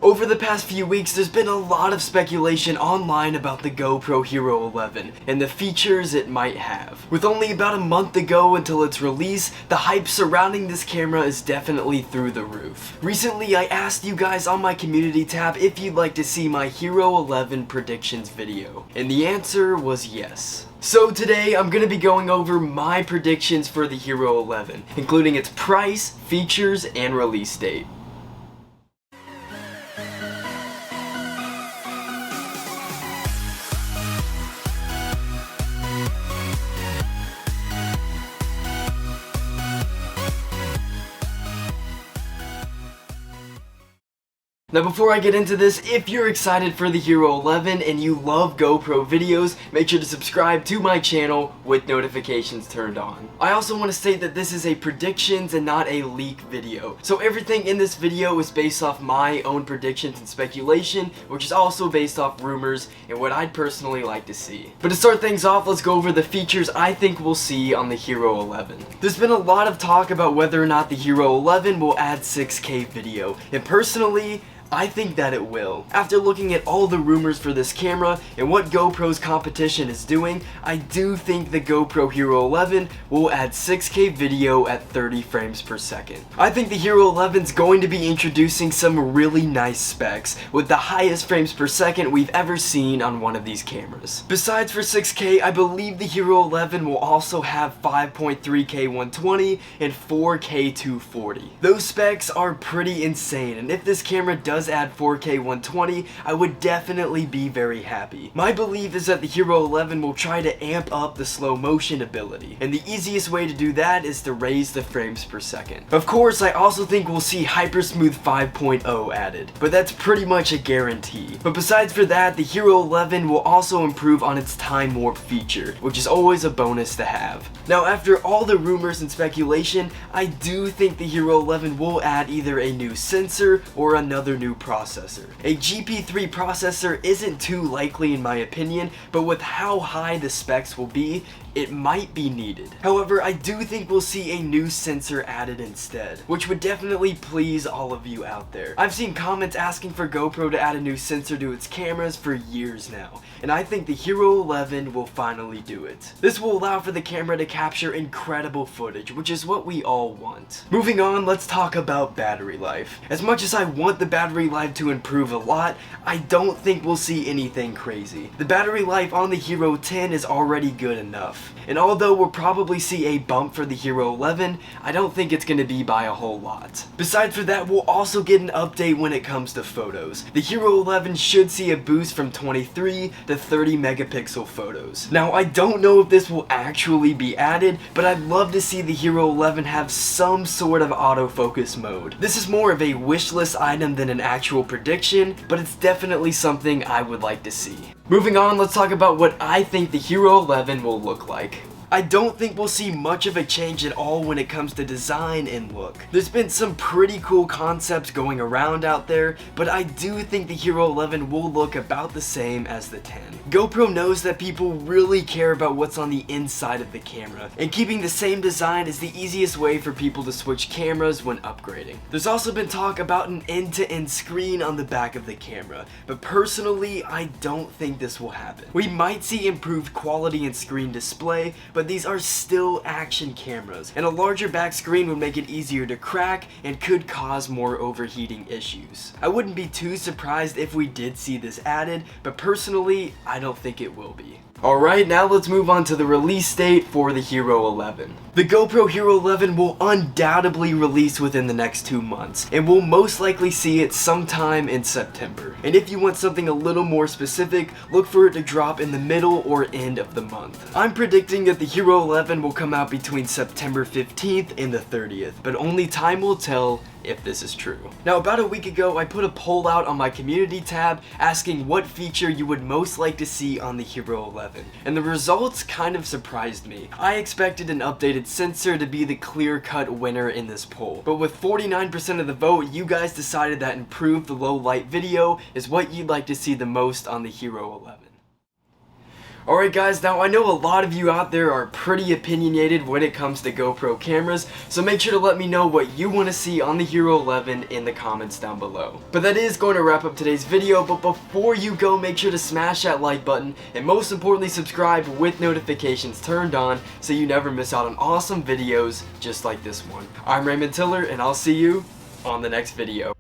Over the past few weeks, there's been a lot of speculation online about the GoPro Hero 11 and the features it might have. With only about a month to go until its release, the hype surrounding this camera is definitely through the roof. Recently, I asked you guys on my community tab if you'd like to see my Hero 11 predictions video, and the answer was yes. So today, I'm going to be going over my predictions for the Hero 11, including its price, features, and release date. Now before I get into this, if you're excited for the Hero 11 and you love GoPro videos, make sure to subscribe to my channel with notifications turned on. I also want to state that this is a predictions and not a leak video. So everything in this video is based off my own predictions and speculation, which is also based off rumors and what I'd personally like to see. But to start things off, let's go over the features I think we'll see on the Hero 11. There's been a lot of talk about whether or not the Hero 11 will add 6K video, and personally, I think that it will. After looking at all the rumors for this camera and what GoPro's competition is doing, I do think the GoPro Hero 11 will add 6K video at 30 frames per second. I think the Hero 11 is going to be introducing some really nice specs with the highest frames per second we've ever seen on one of these cameras. Besides for 6K, I believe the Hero 11 will also have 5.3K 120 and 4K 240. Those specs are pretty insane, and if this camera does add 4K 120, I would definitely be very happy. My belief is that the Hero 11 will try to amp up the slow motion ability, and the easiest way to do that is to raise the frames per second. Of course, I also think we'll see Hypersmooth 5.0 added, but that's pretty much a guarantee. But besides for that, the Hero 11 will also improve on its time warp feature, which is always a bonus to have. Now, after all the rumors and speculation, I do think the Hero 11 will add either a new sensor or another new processor. A GP3 processor isn't too likely in my opinion, but with how high the specs will be, it might be needed. However, I do think we'll see a new sensor added instead, which would definitely please all of you out there. I've seen comments asking for GoPro to add a new sensor to its cameras for years now, and I think the Hero 11 will finally do it. This will allow for the camera to capture incredible footage, which is what we all want. Moving on, let's talk about battery life. As much as I want the battery life to improve a lot, I don't think we'll see anything crazy. The battery life on the Hero 10 is already good enough. And although we'll probably see a bump for the Hero 11, I don't think it's going to be by a whole lot. Besides for that, we'll also get an update when it comes to photos. The Hero 11 should see a boost from 23 to 30 megapixel photos. Now, I don't know if this will actually be added, but I'd love to see the Hero 11 have some sort of autofocus mode. This is more of a wishlist item than an actual prediction, but it's definitely something I would like to see. Moving on, let's talk about what I think the Hero 11 will look like. I don't think we'll see much of a change at all when it comes to design and look. There's been some pretty cool concepts going around out there, but I do think the Hero 11 will look about the same as the 10. GoPro knows that people really care about what's on the inside of the camera, and keeping the same design is the easiest way for people to switch cameras when upgrading. There's also been talk about an end-to-end screen on the back of the camera, but personally, I don't think this will happen. We might see improved quality in screen display, but these are still action cameras, and a larger back screen would make it easier to crack and could cause more overheating issues. I wouldn't be too surprised if we did see this added, but personally, I don't think it will be. Alright, now let's move on to the release date for the Hero 11. The GoPro Hero 11 will undoubtedly release within the next 2 months, and we'll most likely see it sometime in September. And if you want something a little more specific, look for it to drop in the middle or end of the month. I'm predicting that the Hero 11 will come out between September 15th and the 30th, but only time will tell if this is true. Now, about a week ago, I put a poll out on my community tab asking what feature you would most like to see on the Hero 11, and the results kind of surprised me. I expected an updated sensor to be the clear-cut winner in this poll, but with 49% of the vote, you guys decided that improved the low light video is what you'd like to see the most on the Hero 11. Alright guys, now I know a lot of you out there are pretty opinionated when it comes to GoPro cameras, so make sure to let me know what you want to see on the Hero 11 in the comments down below. But that is going to wrap up today's video, but before you go, make sure to smash that like button, and most importantly subscribe with notifications turned on so you never miss out on awesome videos just like this one. I'm Raymond, and I'll see you on the next video.